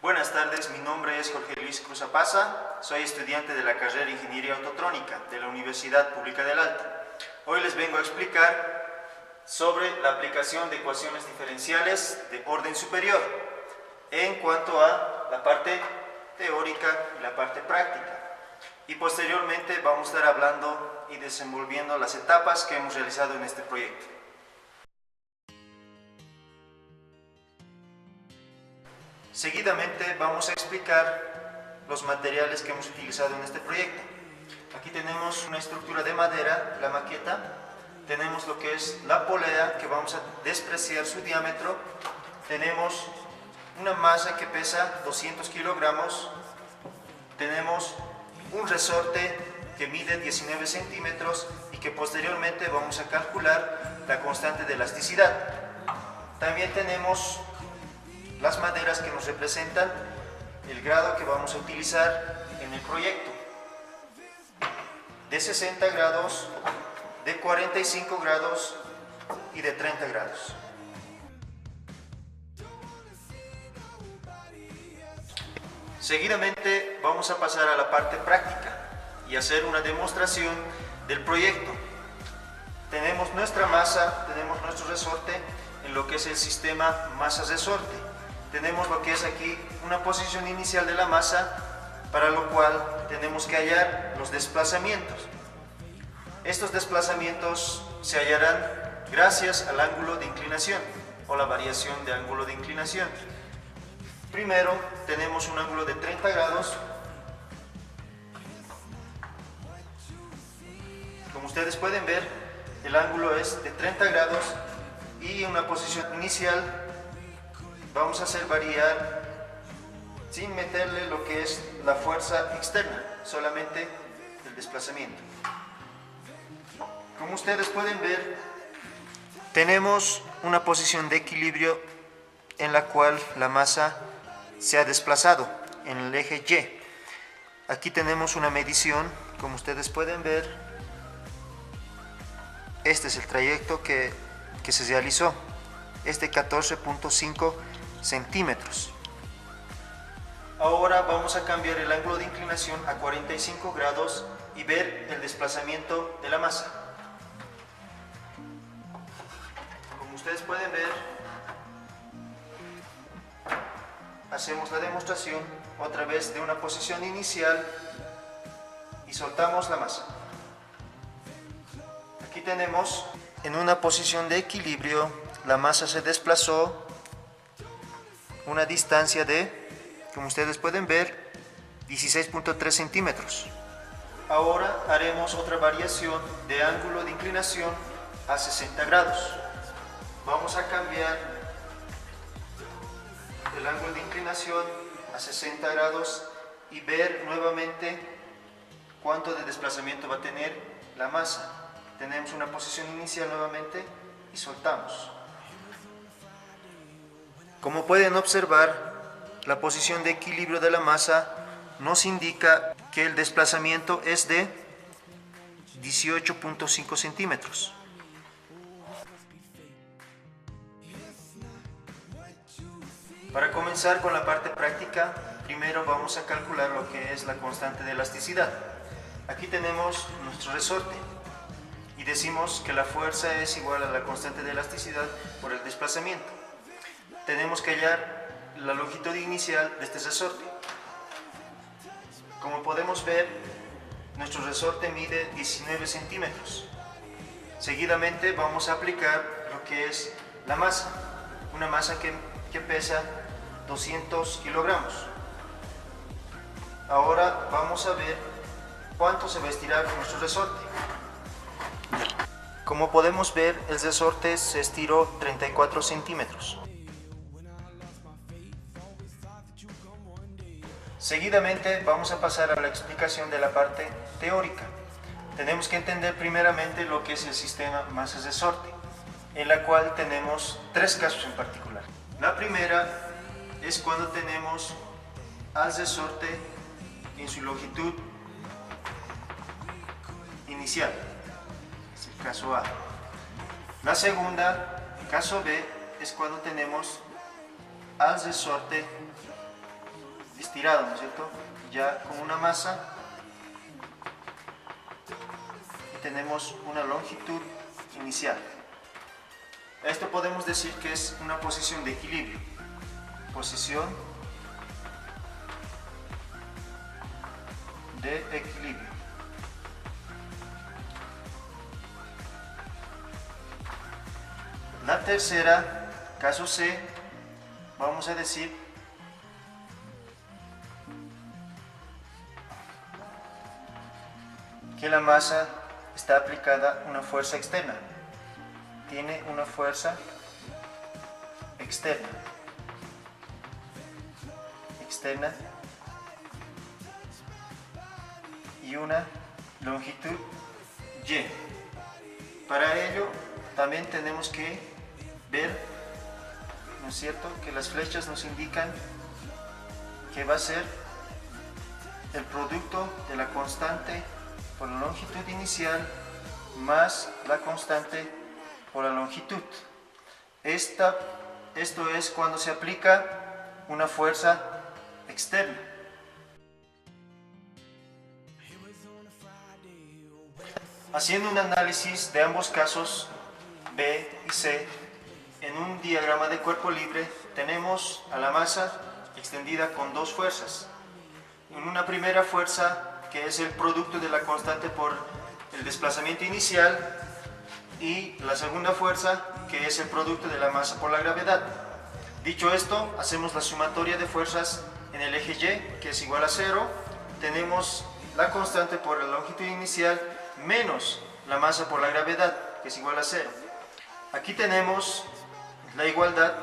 Buenas tardes, mi nombre es Jorge Luis Cruz Apaza, soy estudiante de la carrera de Ingeniería Autotrónica de la Universidad Pública del Alta. Hoy les vengo a explicar sobre la aplicación de ecuaciones diferenciales de orden superior en cuanto a la parte teórica y la parte práctica. Y posteriormente vamos a estar hablando y desenvolviendo las etapas que hemos realizado en este proyecto. Seguidamente vamos a explicar los materiales que hemos utilizado en este proyecto. Aquí tenemos una estructura de madera, la maqueta. Tenemos lo que es la polea, que vamos a despreciar su diámetro. Tenemos una masa que pesa 200 kilogramos. Tenemos un resorte que mide 19 centímetros y que posteriormente vamos a calcular la constante de elasticidad. También tenemos las maderas que nos representan el grado que vamos a utilizar en el proyecto, de 60 grados, de 45 grados y de 30 grados. Seguidamente vamos a pasar a la parte práctica y hacer una demostración del proyecto. Tenemos nuestra masa, tenemos nuestro resorte en lo que es el sistema masa-resorte. Tenemos lo que es aquí una posición inicial de la masa, para lo cual tenemos que hallar los desplazamientos. Estos desplazamientos se hallarán gracias al ángulo de inclinación o la variación de ángulo de inclinación. Primero tenemos un ángulo de 30 grados. Como ustedes pueden ver, el ángulo es de 30 grados y una posición inicial vamos a hacer variar sin meterle lo que es la fuerza externa, solamente el desplazamiento. Como ustedes pueden ver, tenemos una posición de equilibrio en la cual la masa se ha desplazado en el eje Y. Aquí tenemos una medición, como ustedes pueden ver. Este es el trayecto que se realizó, es de 14.5 centímetros. Ahora vamos a cambiar el ángulo de inclinación a 45 grados y ver el desplazamiento de la masa. Como ustedes pueden ver, hacemos la demostración otra vez de una posición inicial y soltamos la masa. Aquí tenemos en una posición de equilibrio, la masa se desplazó una distancia de, como ustedes pueden ver, 16.3 centímetros. Ahora haremos otra variación de ángulo de inclinación a 60 grados. Vamos a cambiar el ángulo de inclinación a 60 grados y ver nuevamente cuánto de desplazamiento va a tener la masa. Tenemos una posición inicial nuevamente y soltamos. Como pueden observar, la posición de equilibrio de la masa nos indica que el desplazamiento es de 18.5 centímetros. Para comenzar con la parte práctica, primero vamos a calcular lo que es la constante de elasticidad. Aquí tenemos nuestro resorte y decimos que la fuerza es igual a la constante de elasticidad por el desplazamiento. Tenemos que hallar la longitud inicial de este resorte. Como podemos ver, nuestro resorte mide 19 centímetros. Seguidamente vamos a aplicar lo que es la masa, una masa que pesa 200 kilogramos. Ahora vamos a ver cuánto se va a estirar nuestro resorte. Como podemos ver, el resorte se estiró 34 centímetros. Seguidamente vamos a pasar a la explicación de la parte teórica. Tenemos que entender primeramente lo que es el sistema masa-resorte, en la cual tenemos tres casos en particular. La primera es cuando tenemos al resorte en su longitud inicial, es el caso A. La segunda, caso B, es cuando tenemos al resorte estirado, ¿no es cierto? Ya con una masa y tenemos una longitud inicial. Esto podemos decir que es una posición de equilibrio. Posición de equilibrio. La tercera, caso C, vamos a decir que la masa está aplicada una fuerza externa. Tiene una fuerza externa. Y una longitud Y. Para ello también tenemos que ver, ¿no es cierto?, que las flechas nos indican que va a ser el producto de la constante por la longitud inicial más la constante por la longitud. Esto es cuando se aplica una fuerza externa. Haciendo un análisis de ambos casos, B y C, en un diagrama de cuerpo libre tenemos a la masa extendida con dos fuerzas. En una primera fuerza, que es el producto de la constante por el desplazamiento inicial, y la segunda fuerza, que es el producto de la masa por la gravedad. Dicho esto, hacemos la sumatoria de fuerzas en el eje Y, que es igual a 0. Tenemos la constante por la longitud inicial menos la masa por la gravedad, que es igual a 0. Aquí tenemos la igualdad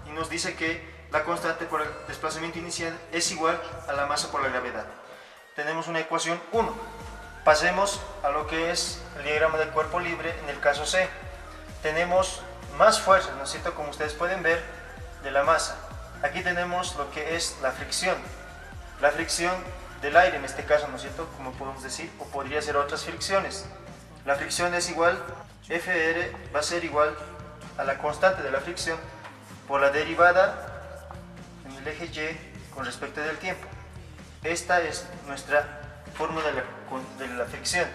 y nos dice que la constante por el desplazamiento inicial es igual a la masa por la gravedad. Tenemos una ecuación 1. Pasemos a lo que es el diagrama del cuerpo libre en el caso C. Tenemos más fuerzas, ¿no es cierto?, como ustedes pueden ver, de la masa. Aquí tenemos lo que es la fricción del aire en este caso, ¿no es cierto?, como podemos decir, o podría ser otras fricciones. La fricción es igual, Fr va a ser igual a la constante de la fricción por la derivada en el eje Y con respecto del tiempo. Esta es nuestra fórmula de la fricción.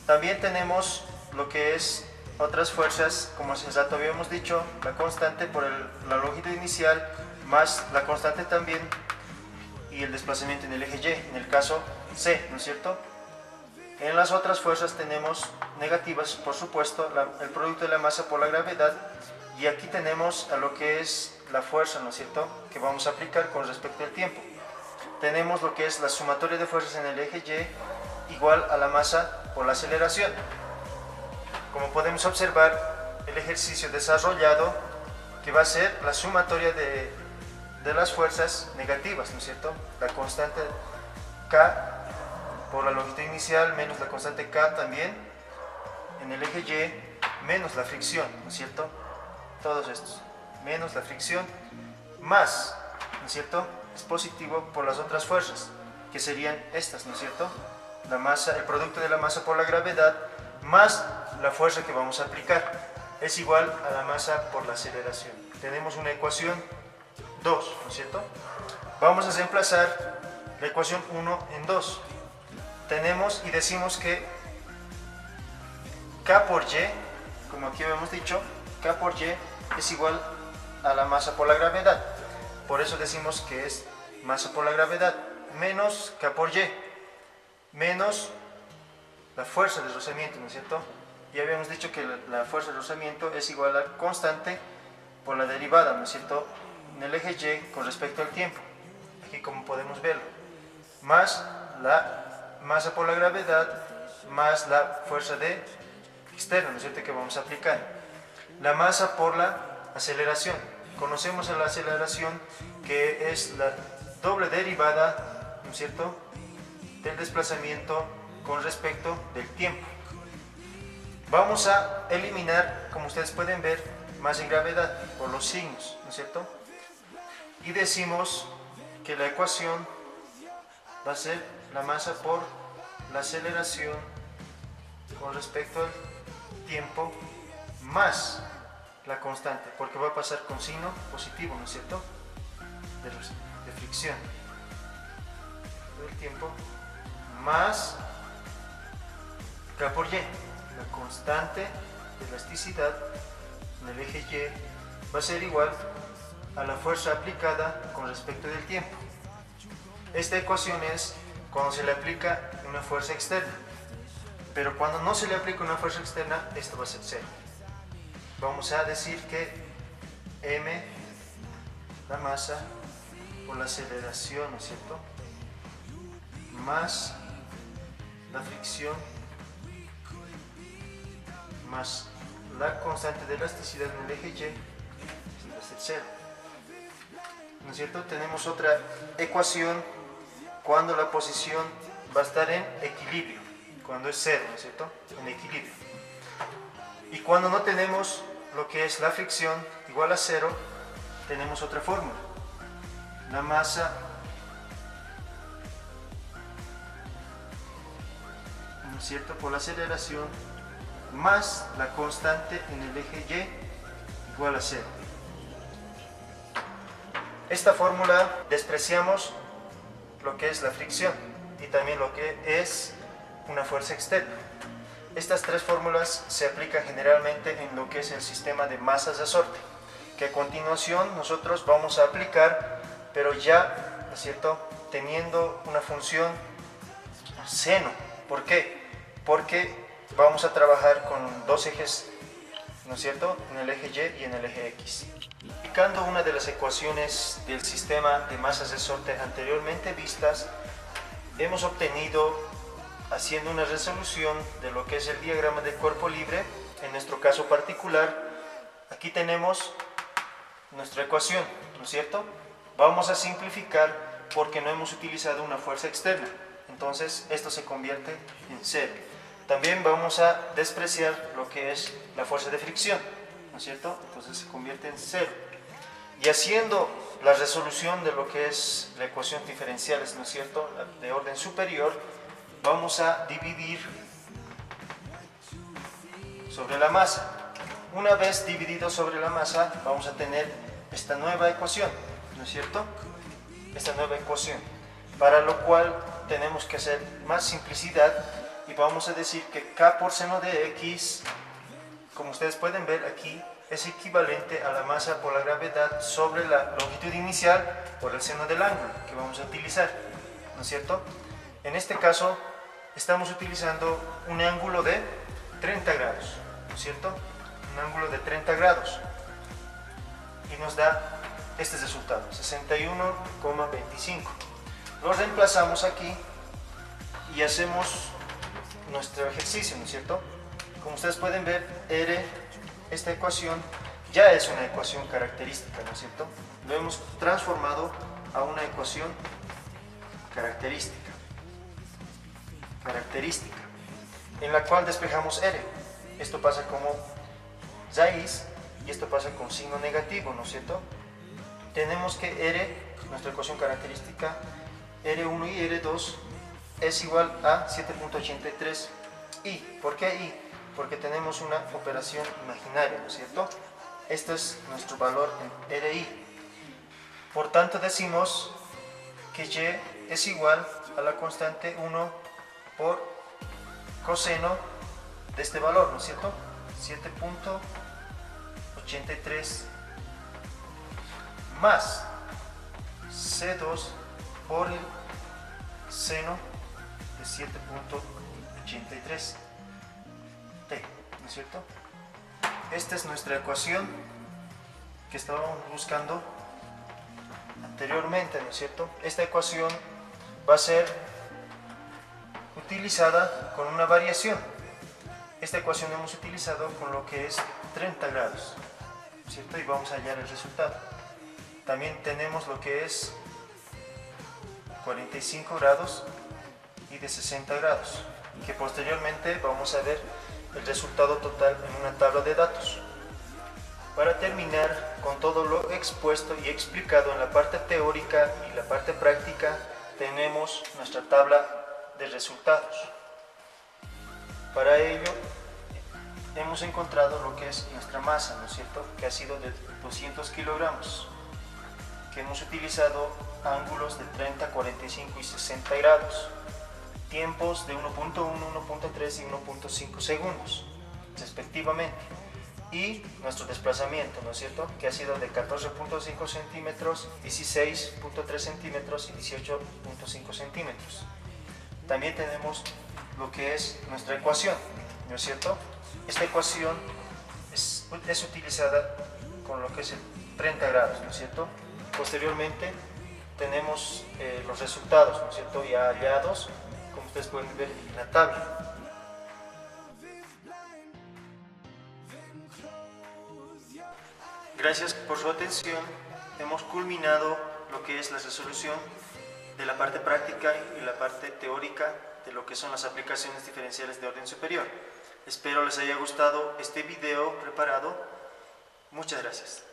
También tenemos lo que es otras fuerzas, como hace rato habíamos dicho, la constante por la longitud inicial más la constante también y el desplazamiento en el eje Y, en el caso C, ¿no es cierto? En las otras fuerzas tenemos negativas, por supuesto, el producto de la masa por la gravedad, y aquí tenemos a lo que es la fuerza, ¿no es cierto?, que vamos a aplicar con respecto al tiempo. Tenemos lo que es la sumatoria de fuerzas en el eje Y igual a la masa por la aceleración. Como podemos observar, el ejercicio desarrollado, que va a ser la sumatoria de las fuerzas negativas, ¿no es cierto?, la constante K por la longitud inicial menos la constante K también en el eje Y menos la fricción, ¿no es cierto?, todos estos, menos la fricción más, ¿no es cierto?, es positivo por las otras fuerzas, que serían estas, ¿no es cierto?, la masa, el producto de la masa por la gravedad más la fuerza que vamos a aplicar es igual a la masa por la aceleración. Tenemos una ecuación 2, ¿no es cierto? Vamos a reemplazar la ecuación 1 en 2. Tenemos y decimos que K por Y, como aquí habíamos dicho, K por Y es igual a la masa por la gravedad. Por eso decimos que es masa por la gravedad menos K por Y, menos la fuerza de rozamiento, ¿no es cierto? Ya habíamos dicho que la fuerza de rozamiento es igual a constante por la derivada, ¿no es cierto?, en el eje Y con respecto al tiempo, aquí como podemos verlo, más la masa por la gravedad más la fuerza externa, ¿no es cierto?, que vamos a aplicar. La masa por la aceleración. Conocemos a la aceleración, que es la doble derivada, ¿no es cierto?, del desplazamiento con respecto del tiempo. Vamos a eliminar, como ustedes pueden ver, masa y gravedad por los signos, ¿no es cierto? Y decimos que la ecuación va a ser la masa por la aceleración con respecto al tiempo más la constante, porque va a pasar con signo positivo, ¿no es cierto?, de fricción del tiempo más K por Y, la constante de elasticidad en el eje Y va a ser igual a la fuerza aplicada con respecto del tiempo. Esta ecuación es cuando se le aplica una fuerza externa, pero cuando no se le aplica una fuerza externa, esto va a ser cero. Vamos a decir que m, la masa, por la aceleración, ¿no es cierto?, más la fricción, más la constante de elasticidad en el eje Y, va a ser cero. ¿No es cierto? Tenemos otra ecuación cuando la posición va a estar en equilibrio, cuando es cero, ¿no es cierto?, en equilibrio. Y cuando no tenemos lo que es la fricción igual a cero, tenemos otra fórmula. La masa ¿no es cierto?, por la aceleración más la constante en el eje Y igual a cero. Esta fórmula despreciamos lo que es la fricción y también lo que es una fuerza externa. Estas tres fórmulas se aplican generalmente en lo que es el sistema de masas de asorte, que a continuación nosotros vamos a aplicar, pero ya, ¿no es cierto?, teniendo una función seno. ¿Por qué? Porque vamos a trabajar con dos ejes, ¿no es cierto?, en el eje Y y en el eje X. Aplicando una de las ecuaciones del sistema de masas de asorte anteriormente vistas, hemos obtenido, haciendo una resolución de lo que es el diagrama de cuerpo libre, en nuestro caso particular, aquí tenemos nuestra ecuación, ¿no es cierto? Vamos a simplificar porque no hemos utilizado una fuerza externa, entonces esto se convierte en cero. También vamos a despreciar lo que es la fuerza de fricción, ¿no es cierto? Entonces se convierte en cero. Y haciendo la resolución de lo que es la ecuación diferenciales, ¿no es cierto?, de orden superior, vamos a dividir sobre la masa. Una vez dividido sobre la masa, vamos a tener esta nueva ecuación, ¿no es cierto?, esta nueva ecuación, para lo cual tenemos que hacer más simplicidad y vamos a decir que K por seno de X, como ustedes pueden ver aquí, es equivalente a la masa por la gravedad sobre la longitud inicial por el seno del ángulo que vamos a utilizar, ¿no es cierto? En este caso estamos utilizando un ángulo de 30 grados, ¿no es cierto? Un ángulo de 30 grados y nos da este resultado, 61,25. Lo reemplazamos aquí y hacemos nuestro ejercicio, ¿no es cierto? Como ustedes pueden ver, esta ecuación ya es una ecuación característica, ¿no es cierto? Lo hemos transformado a una ecuación característica, en la cual despejamos R. Esto pasa como raíz y esto pasa con signo negativo, ¿no es cierto? Tenemos que R, nuestra ecuación característica, R1 y R2 es igual a 7.83 I. ¿Por qué I? Porque tenemos una operación imaginaria, ¿no es cierto? Este es nuestro valor en RI. Por tanto decimos que Y es igual a la constante 1 por coseno de este valor, ¿no es cierto? 7.83 más C2 por el seno de 7.83 T, ¿no es cierto? Esta es nuestra ecuación que estábamos buscando anteriormente, ¿no es cierto? Esta ecuación va a ser utilizada con una variación. Esta ecuación hemos utilizado con lo que es 30 grados, ¿no es cierto? Y vamos a hallar el resultado. También tenemos lo que es 45 grados y de 60 grados, que posteriormente vamos a ver el resultado total en una tabla de datos. Para terminar con todo lo expuesto y explicado en la parte teórica y la parte práctica, tenemos nuestra tabla de resultados. Para ello hemos encontrado lo que es nuestra masa, ¿no es cierto?, que ha sido de 200 kilogramos. que hemos utilizado ángulos de 30, 45 y 60 grados, tiempos de 1.1, 1.3 y 1.5 segundos respectivamente, y nuestro desplazamiento, ¿no es cierto?, que ha sido de 14.5 centímetros, 16.3 centímetros y 18.5 centímetros. También tenemos lo que es nuestra ecuación, ¿no es cierto? Esta ecuación es utilizada con lo que es el 30 grados, ¿no es cierto? Posteriormente tenemos los resultados, ¿no es cierto?, ya hallados, como ustedes pueden ver en la tabla. Gracias por su atención. Hemos culminado lo que es la resolución de la parte práctica y la parte teórica de lo que son las aplicaciones diferenciales de orden superior. Espero les haya gustado este video preparado. Muchas gracias.